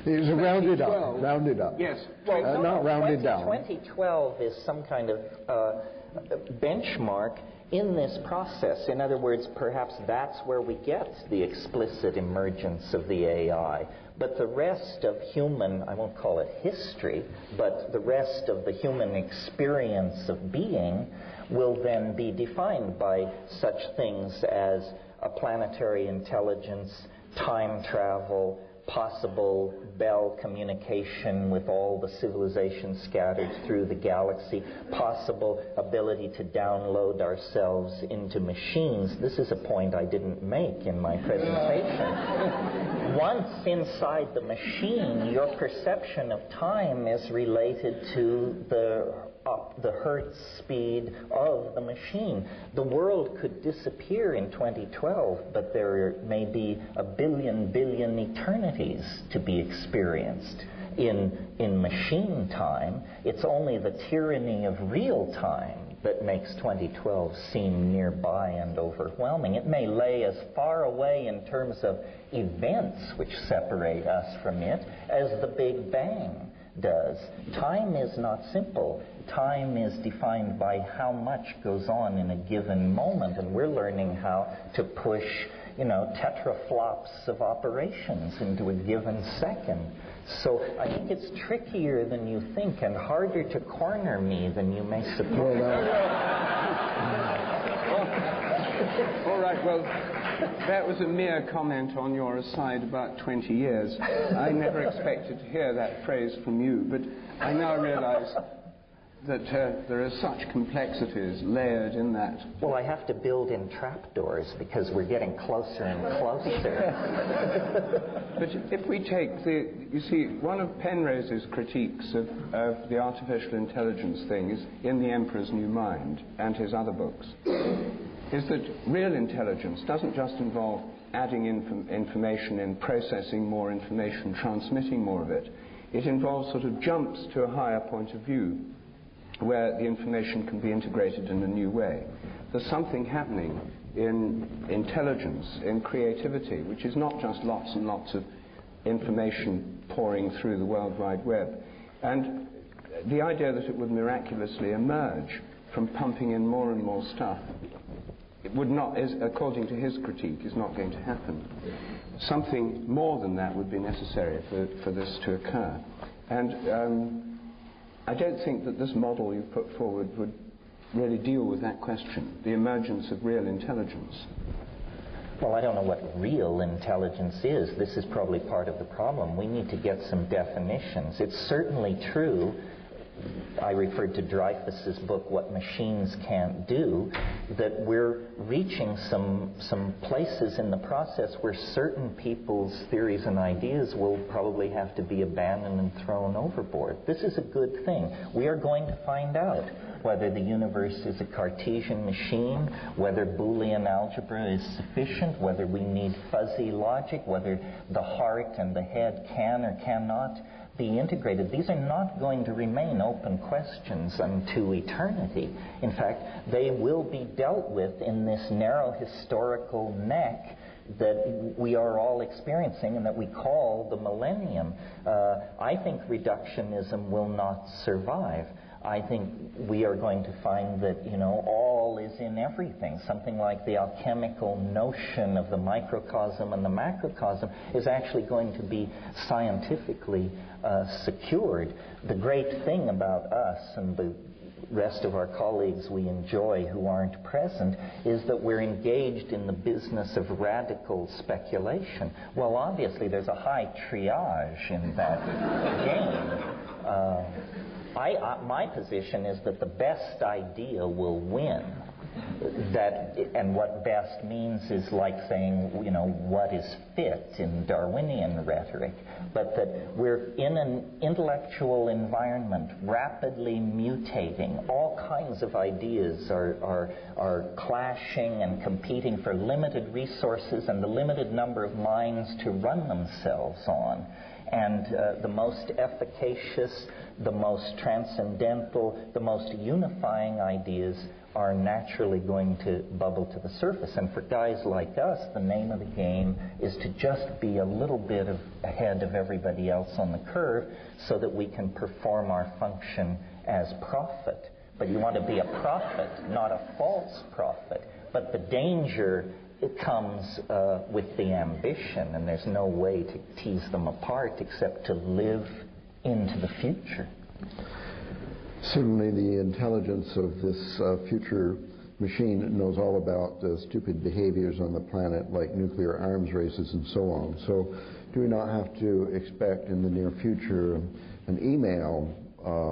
It was rounded up. Rounded up. Yes. Well, not rounded down. 2012 is some kind of benchmark in this process. In other words, perhaps that's where we get the explicit emergence of the AI. But the rest of human, I won't call it history, but the rest of the human experience of being will then be defined by such things as a planetary intelligence, time travel, possible Bell communication with all the civilizations scattered through the galaxy, possible ability to download ourselves into machines. This is a point I didn't make in my presentation. Once inside the machine, your perception of time is related to the the hertz speed of the machine. The world could disappear in 2012, but there may be a billion eternities to be experienced. In machine time, it's only the tyranny of real time that makes 2012 seem nearby and overwhelming. It may lay as far away in terms of events which separate us from it as the Big Bang does. Time is not simple. Time is defined by how much goes on in a given moment, and we're learning how to push, tetraflops of operations into a given second. So I think it's trickier than you think and harder to corner me than you may suppose. All right, well, that was a mere comment on your aside about 20 years. I never expected to hear that phrase from you, but I now realize that there are such complexities layered in that. Well, I have to build in trapdoors because we're getting closer and closer. But if we take you see, one of Penrose's critiques of the artificial intelligence thing is in The Emperor's New Mind and his other books, is that real intelligence doesn't just involve adding information in, processing more information, transmitting more of it. It involves sort of jumps to a higher point of view, where the information can be integrated in a new way. There's something happening in intelligence, in creativity, which is not just lots and lots of information pouring through the World Wide Web. And the idea that it would miraculously emerge from pumping in more and more stuff, it would not, according to his critique, is not going to happen. Something more than that would be necessary for this to occur. And I don't think that this model you've put forward would really deal with that question, the emergence of real intelligence. Well, I don't know what real intelligence is. This is probably part of the problem. We need to get some definitions. It's certainly true, I referred to Dreyfus's book, What Machines Can't Do, that we're reaching some places in the process where certain people's theories and ideas will probably have to be abandoned and thrown overboard. This is a good thing. We are going to find out whether the universe is a Cartesian machine, whether Boolean algebra is sufficient, whether we need fuzzy logic, whether the heart and the head can or cannot be integrated. These are not going to remain open questions unto eternity. In fact, they will be dealt with in this narrow historical neck that we are all experiencing and that we call the millennium. I think reductionism will not survive. I think we are going to find that, all is in everything. Something like the alchemical notion of the microcosm and the macrocosm is actually going to be scientifically secured. The great thing about us and the rest of our colleagues we enjoy who aren't present is that we're engaged in the business of radical speculation. Well, obviously there's a high triage in that game. My position is that the best idea will win. And what best means is like saying, what is fit in Darwinian rhetoric. But that we're in an intellectual environment rapidly mutating. All kinds of ideas are clashing and competing for limited resources and the limited number of minds to run themselves on. And the most efficacious, the most transcendental, the most unifying ideas are naturally going to bubble to the surface. And for guys like us, the name of the game is to just be a little bit ahead of everybody else on the curve so that we can perform our function as prophet. But you want to be a prophet, not a false prophet. But the danger, it comes with the ambition, and there's no way to tease them apart except to live into the future. Certainly the intelligence of this future machine knows all about stupid behaviors on the planet like nuclear arms races and so on. So do we not have to expect in the near future an email,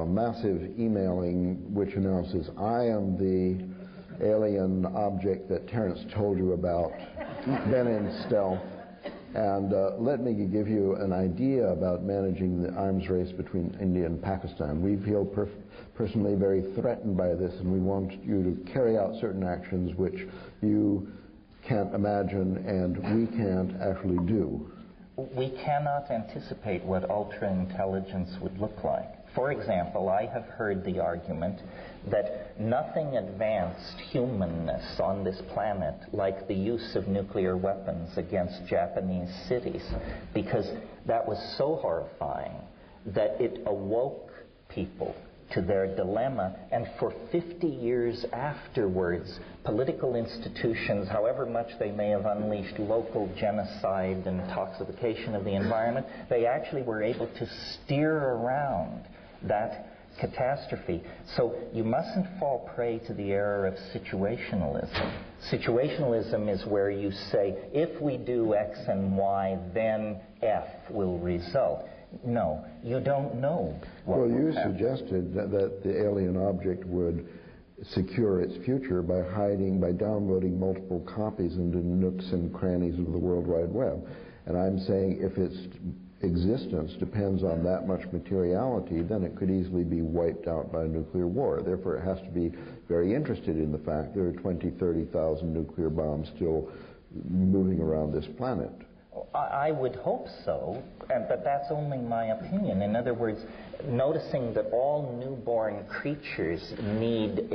massive emailing which announces, I am the alien object that Terence told you about, been in stealth, And let me give you an idea about managing the arms race between India and Pakistan. We feel personally very threatened by this, and we want you to carry out certain actions which you can't imagine and we can't actually do. We cannot anticipate what ultra-intelligence would look like. For example, I have heard the argument that nothing advanced humanness on this planet like the use of nuclear weapons against Japanese cities, because that was so horrifying that it awoke people to their dilemma, and for 50 years afterwards, political institutions, however much they may have unleashed local genocide and toxification of the environment, they actually were able to steer around that catastrophe. So you mustn't fall prey to the error of situationalism. Situationalism is where you say, if we do X and Y, then F will result. No, you don't know what Well, you will happen. suggested that the alien object would secure its future by downloading multiple copies into nooks and crannies of the World Wide Web. And I'm saying if its existence depends on that much materiality, then it could easily be wiped out by a nuclear war. Therefore, it has to be very interested in the fact there are 20, 30,000 nuclear bombs still moving around this planet. I would hope so, but that's only my opinion. In other words, noticing that all newborn creatures need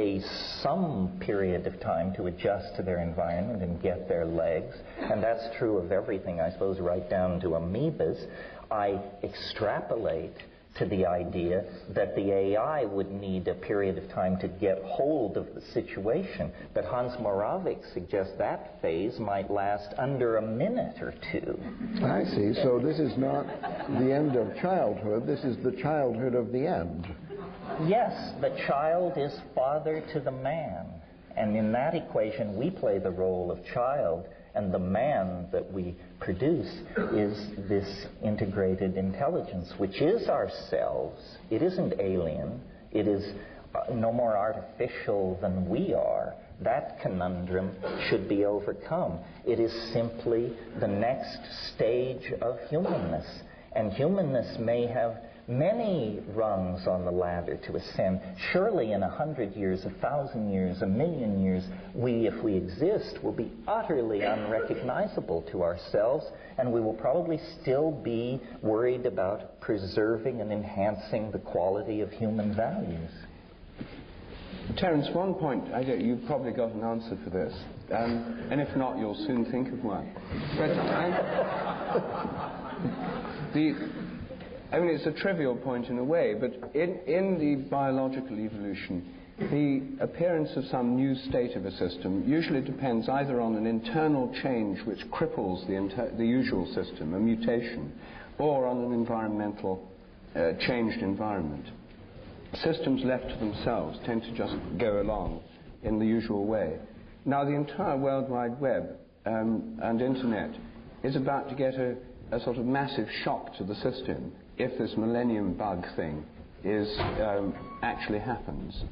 some period of time to adjust to their environment and get their legs, and that's true of everything, I suppose, right down to amoebas, I extrapolate to the idea that the AI would need a period of time to get hold of the situation. But Hans Moravec suggests that phase might last under a minute or two. I see. So this is not the end of childhood. This is the childhood of the end. Yes, the child is father to the man. And in that equation, we play the role of child, and the man that we produce is this integrated intelligence, which is ourselves. It isn't alien. It is no more artificial than we are. That conundrum should be overcome. It is simply the next stage of humanness. And humanness may have many rungs on the ladder to ascend. Surely in 100 years, 1,000 years, 1,000,000 years, we, if we exist, will be utterly unrecognizable to ourselves, and we will probably still be worried about preserving and enhancing the quality of human values. Terence, one point, you've probably got an answer for this, and if not, you'll soon think of one. But I mean, it's a trivial point in a way, but in the biological evolution, the appearance of some new state of a system usually depends either on an internal change which cripples the usual system, a mutation, or on an environmental changed environment. Systems left to themselves tend to just go along in the usual way. Now, the entire World Wide Web and Internet is about to get a sort of massive shock to the system if this millennium bug thing actually happens.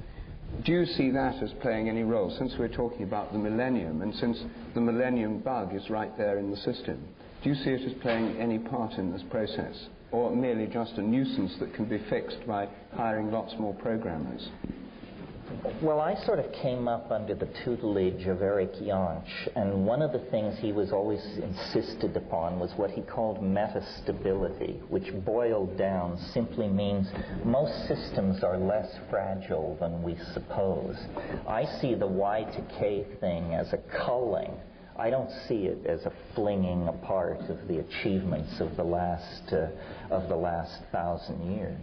Do you see that as playing any role, since we're talking about the millennium and since the millennium bug is right there in the system? Do you see it as playing any part in this process, or merely just a nuisance that can be fixed by hiring lots more programmers? Well, I sort of came up under the tutelage of Eric Jansch, and one of the things he was always insisted upon was what he called metastability, which boiled down simply means most systems are less fragile than we suppose. I see the Y to K thing as a culling. I don't see it as a flinging apart of the achievements of the last 1,000 years.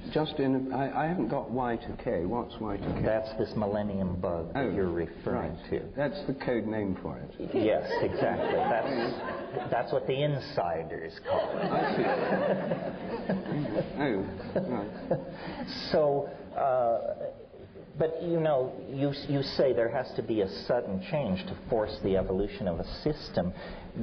I haven't got Y to K. What's Y to K? That's this millennium bug that you're referring to. That's the code name for it. Yes, exactly. That's what the insiders call it. I see. Oh, right. So But, you know, you say there has to be a sudden change to force the evolution of a system.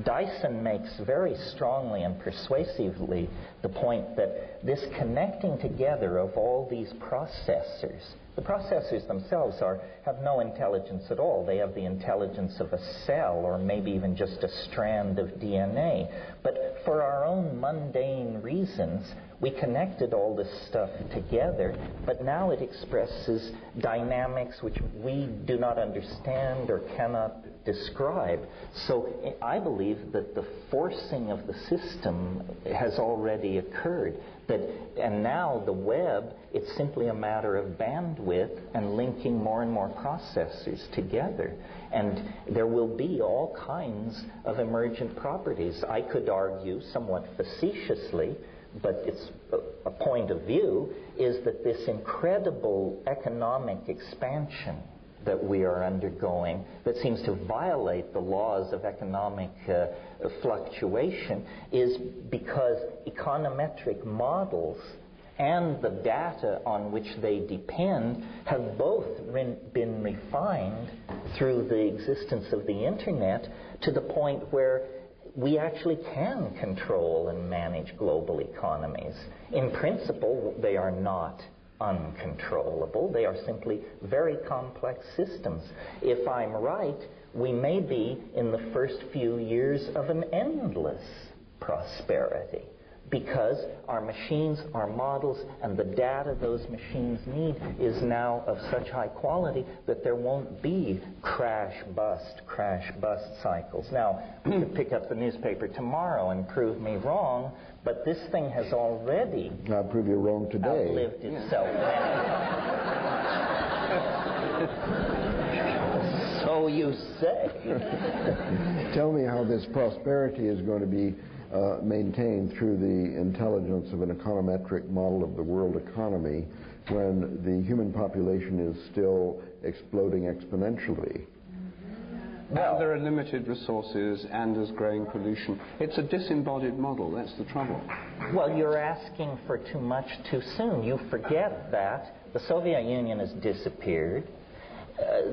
Dyson makes very strongly and persuasively the point that this connecting together of all these processors, the processors themselves have no intelligence at all. They have the intelligence of a cell or maybe even just a strand of DNA. But for our own mundane reasons, we connected all this stuff together, but now it expresses dynamics which we do not understand or cannot describe. So I believe that the forcing of the system has already occurred. And now the web, it's simply a matter of bandwidth and linking more and more processors together. And there will be all kinds of emergent properties. I could argue somewhat facetiously, but it's a point of view, is that this incredible economic expansion that we are undergoing, that seems to violate the laws of economic fluctuation, is because econometric models and the data on which they depend have both been refined through the existence of the Internet to the point where we actually can control and manage global economies. In principle, they are not uncontrollable. They are simply very complex systems. If I'm right, we may be in the first few years of an endless prosperity, because our machines, our models, and the data those machines need is now of such high quality that there won't be crash-bust cycles. Now, you could pick up the newspaper tomorrow and prove me wrong, but this thing has already I'll prove you wrong today. outlived itself. So you say. Tell me how this prosperity is going to be maintained through the intelligence of an econometric model of the world economy when the human population is still exploding exponentially. Well, there are limited resources and there's growing pollution. It's a disembodied model, that's the trouble. Well, you're asking for too much too soon. You forget that the Soviet Union has disappeared.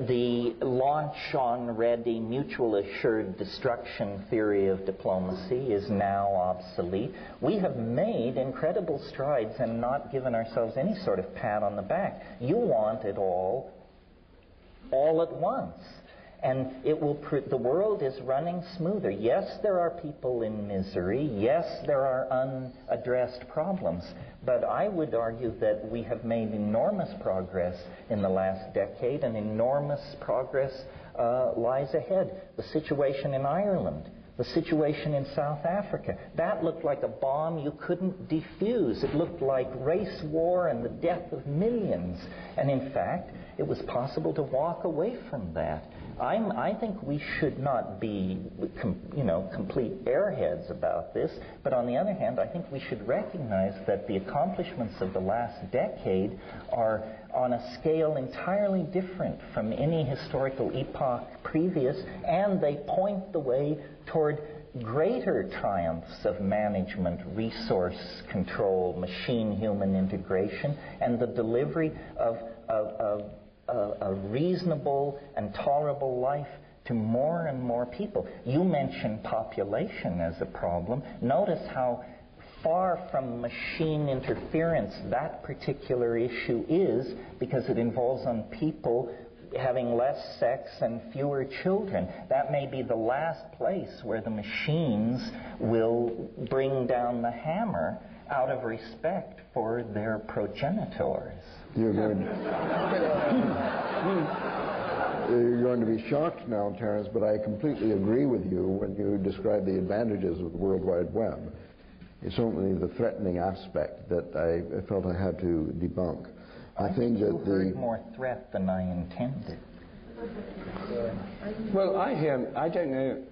The launch-on-ready, mutual assured destruction theory of diplomacy is now obsolete. We have made incredible strides and not given ourselves any sort of pat on the back. You want it all at once. And the world is running smoother. Yes, there are people in misery. Yes, there are unaddressed problems. But I would argue that we have made enormous progress in the last decade, and enormous progress lies ahead. The situation in Ireland, the situation in South Africa, that looked like a bomb you couldn't defuse. It looked like race war and the death of millions. And in fact, it was possible to walk away from that. I think we should not be, complete airheads about this. But on the other hand, I think we should recognize that the accomplishments of the last decade are on a scale entirely different from any historical epoch previous, and they point the way toward greater triumphs of management, resource control, machine-human integration, and the delivery of a reasonable and tolerable life to more and more people. You mentioned population as a problem. Notice how far from machine interference that particular issue is, because it involves on people having less sex and fewer children. That may be the last place where the machines will bring down the hammer out of respect for their progenitors. You're going to be shocked now, Terence, but I completely agree with you when you describe the advantages of the World Wide Web. It's only the threatening aspect that I felt I had to debunk. I think you heard more threat than I intended. Well, I don't know,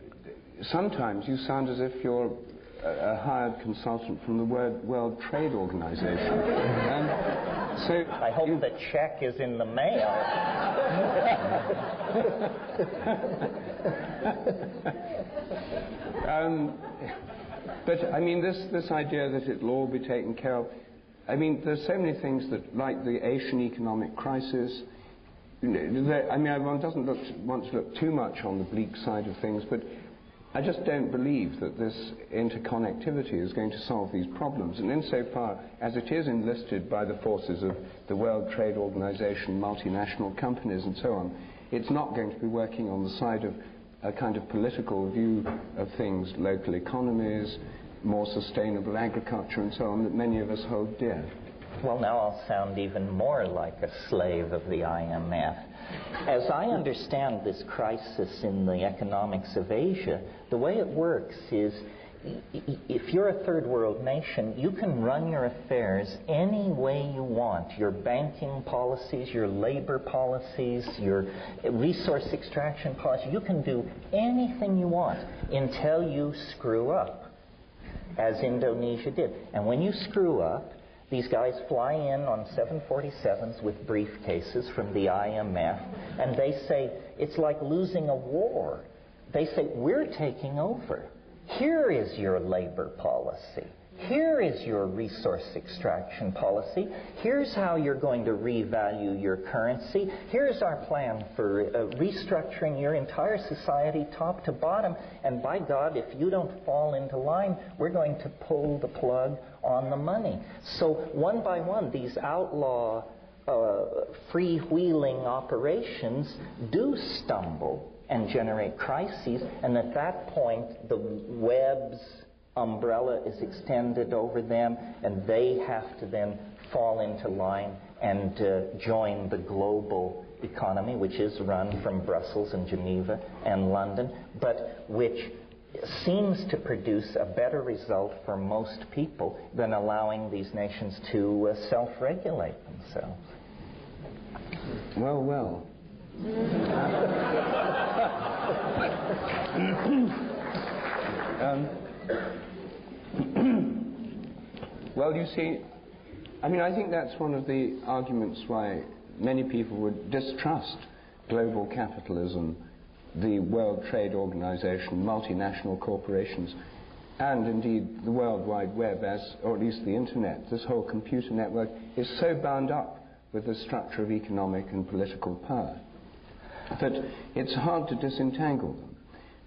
sometimes you sound as if you're a hired consultant from the World Trade Organization. So I hope the check is in the mail. But I mean, this idea that it'll all be taken care of, I mean, there's so many things that, like the Asian economic crisis, one doesn't want to look too much on the bleak side of things, but I just don't believe that this interconnectivity is going to solve these problems. And insofar as it is enlisted by the forces of the World Trade Organization, multinational companies and so on, it's not going to be working on the side of a kind of political view of things, local economies, more sustainable agriculture and so on, that many of us hold dear. Well, now I'll sound even more like a slave of the IMF. As I understand this crisis in the economics of Asia, the way it works is if you're a third world nation, you can run your affairs any way you want. Your banking policies, your labor policies, your resource extraction policy, you can do anything you want until you screw up, as Indonesia did. And when you screw up, these guys fly in on 747s with briefcases from the IMF, and they say, it's like losing a war. They say, we're taking over. Here is your labor policy. Here is your resource extraction policy. Here's how you're going to revalue your currency. Here's our plan for restructuring your entire society top to bottom. And by God, if you don't fall into line, we're going to pull the plug on the money. So one by one, these outlaw freewheeling operations do stumble and generate crises. And at that point, the web's umbrella is extended over them, and they have to then fall into line and join the global economy, which is run from Brussels and Geneva and London, but which seems to produce a better result for most people than allowing these nations to self-regulate themselves. Well, well. Well, you see, I think that's one of the arguments why many people would distrust global capitalism, the World Trade Organization, multinational corporations, and indeed the World Wide Web, or at least the Internet. This whole computer network is so bound up with the structure of economic and political power that it's hard to disentangle them.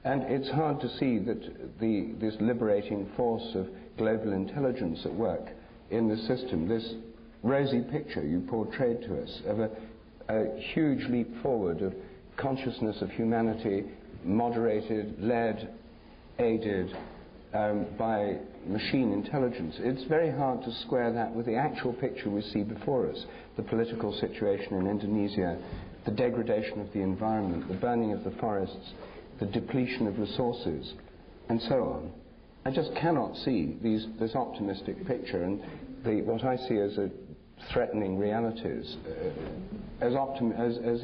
And it's hard to see that this liberating force of global intelligence at work in the system, this rosy picture you portrayed to us of a huge leap forward of consciousness of humanity, moderated, led, aided by machine intelligence. It's very hard to square that with the actual picture we see before us, the political situation in Indonesia, the degradation of the environment, the burning of the forests, the depletion of resources, and so on. I just cannot see this optimistic picture and what I see as threatening realities as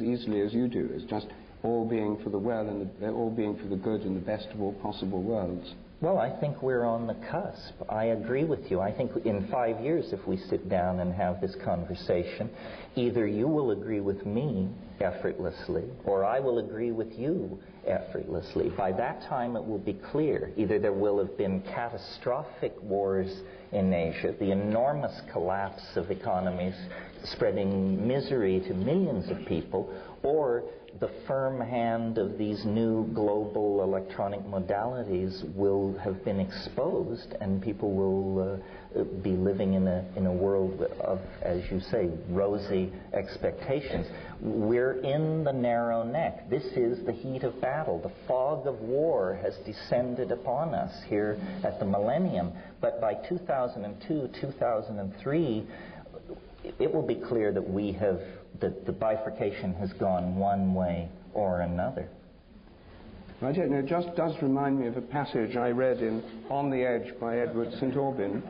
easily as you do, as just all being for the well and all being for the good and the best of all possible worlds. Well, I think we're on the cusp. I agree with you. I think in 5 years, if we sit down and have this conversation, either you will agree with me effortlessly, or I will agree with you effortlessly. By that time, it will be clear. Either there will have been catastrophic wars in Asia, the enormous collapse of economies spreading misery to millions of people, or the firm hand of these new global electronic modalities will have been exposed, and people will be living in a world of, as you say, rosy expectations. We're in the narrow neck. This is the heat of battle. The fog of war has descended upon us here at the millennium. But by 2002, 2003, it will be clear that that the bifurcation has gone one way or another. I don't know, it just does remind me of a passage I read in On the Edge by Edward St. Aubyn.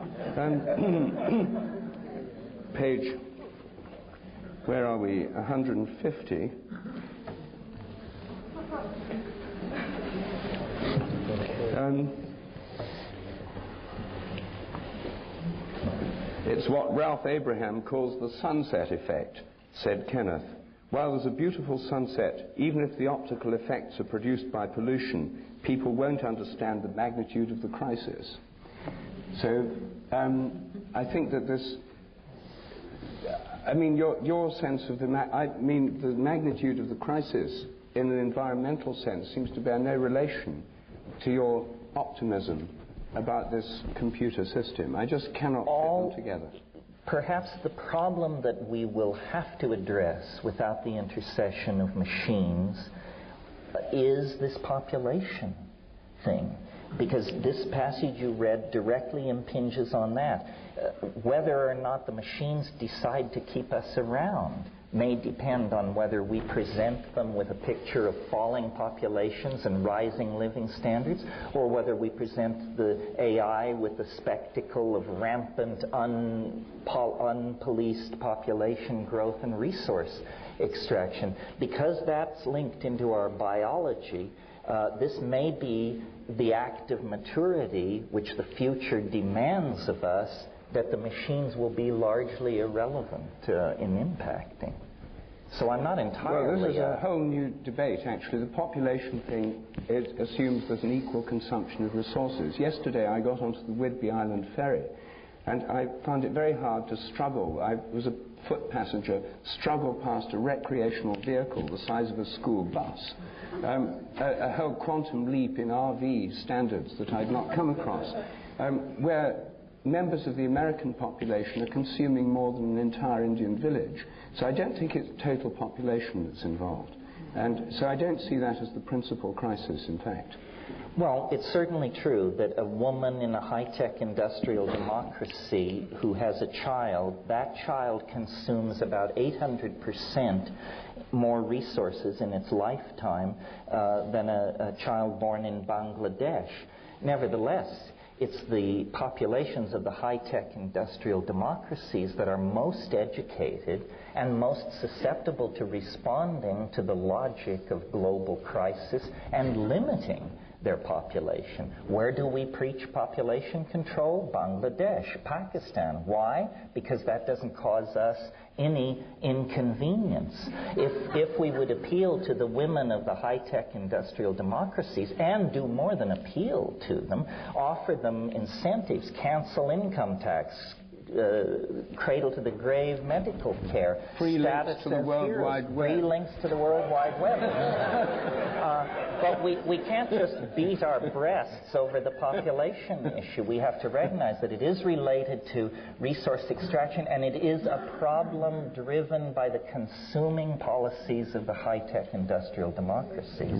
Page, where are we? 150. It's what Ralph Abraham calls the sunset effect, said Kenneth. While there's a beautiful sunset, even if the optical effects are produced by pollution, people won't understand the magnitude of the crisis. So I think that I mean, your sense of the magnitude of the crisis in an environmental sense seems to bear no relation to your optimism about this computer system. I just cannot put them together. Perhaps the problem that we will have to address without the intercession of machines is this population thing. Because this passage you read directly impinges on that. Whether or not the machines decide to keep us around may depend on whether we present them with a picture of falling populations and rising living standards, or whether we present the AI with the spectacle of rampant, unpoliced population growth and resource extraction. Because that's linked into our biology, this may be the act of maturity which the future demands of us, that the machines will be largely irrelevant in impacting. So I'm not entirely... Well, this is a whole new debate, actually. The population thing, it assumes there's an equal consumption of resources. Yesterday I got onto the Whidbey Island ferry, and I found it very hard to struggle. I was a foot passenger, struggle past a recreational vehicle the size of a school bus. A whole quantum leap in RV standards that I'd not come across, where members of the American population are consuming more than an entire Indian village. So I don't think it's total population that's involved. And so I don't see that as the principal crisis, in fact. Well, it's certainly true that a woman in a high-tech industrial democracy who has a child, that child consumes about 800% more resources in its lifetime than a child born in Bangladesh. Nevertheless, it's the populations of the high-tech industrial democracies that are most educated and most susceptible to responding to the logic of global crisis and limiting their population. Where do we preach population control? Bangladesh, Pakistan. Why? Because that doesn't cause us any inconvenience. If we would appeal to the women of the high-tech industrial democracies, and do more than appeal to them, offer them incentives, cancel income tax, cradle to the grave medical care, free links to the World Wide Web. Free links to the World Wide Web. But we can't just beat our breasts over the population issue. We have to recognize that it is related to resource extraction, and it is a problem driven by the consuming policies of the high-tech industrial democracies.